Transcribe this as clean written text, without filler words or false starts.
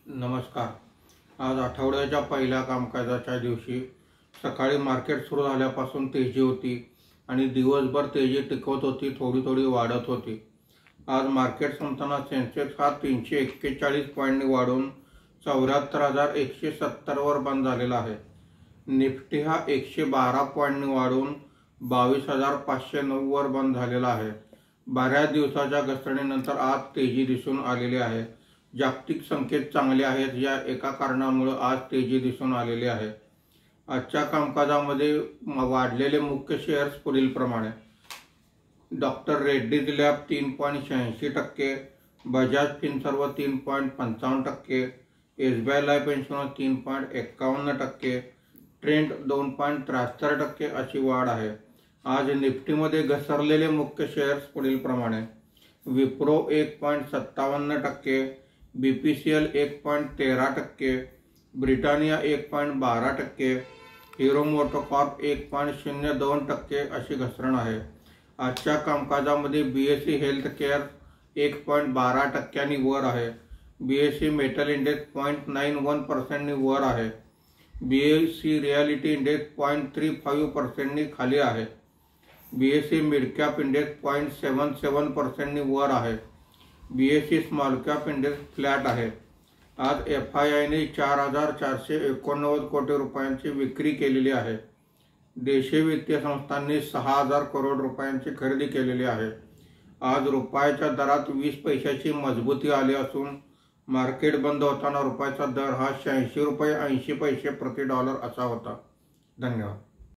नमस्कार। आज आठवड्याच्या पहिल्या कामकाजाच्या दिवशी सकाळी मार्केट सुरू झाल्यापासून तेजी होती आणि दिवसभर तेजी टिकवत होती, थोडी वाढत होती। आज मार्केट संपताना सेन्सेक्स हा 341 पॉईंटनी वाढून 74,170 वर बंद झालेला आहे। निफ्टी हा 112 पॉईंटनी वाढून 22,509 वर बंद झालेला आहे। बऱ्याच दिवसाच्या घसरणीनंतर आज तेजी दिसून आलेली आहे। जागतिक संकेत चांगले आहेत, या एका कारणामुळे आज तेजी दिसून आलेली आहे। आजच्या कामकाजामध्ये वाढलेले मुख्य शेअर्स पुढील प्रमाणे: doctor Reddy's lab 3.86%, Bajaj Finserv 3.55%, SBI life insurance 3.51%, trend 2.73% अशी वाढ आहे। आज निफ्टीमध्ये घसरलेले मुख्य शेअर्स पुढील प्रमाणे: Wipro 1.57%, BPCL 1.13%, Britannia 1.12%, hero MotoCorp 1.02% अशी घसरण आहे। आजच्या कामकाजामध्ये बीएसई हेल्थकेअर 1.12% वर आहे। बीएसई मेटल इंडेक्स 0.91% वर आहे। बीएसई रियालिटी इंडेक्स 0.35% खाली आहे। बीएसई मिड कॅप इंडेक्स 0.77% वर आहे। BSE small cap index flat आहे। आज एफआयआयने 4,489 कोटी रुपयांची विक्री केलेली आहे। देशी वित्तीय संस्थांनी 6,000 करोड रुपयांची खरेदी केलेली आहे। आज रुपयाच्या दरात 20 पैशाची मजबूती आली असून मार्केट बंद होताना रुपयाचा दर हा 86 रुपये 80 पैसे प्रति डॉलर असा होता। धन्यवाद।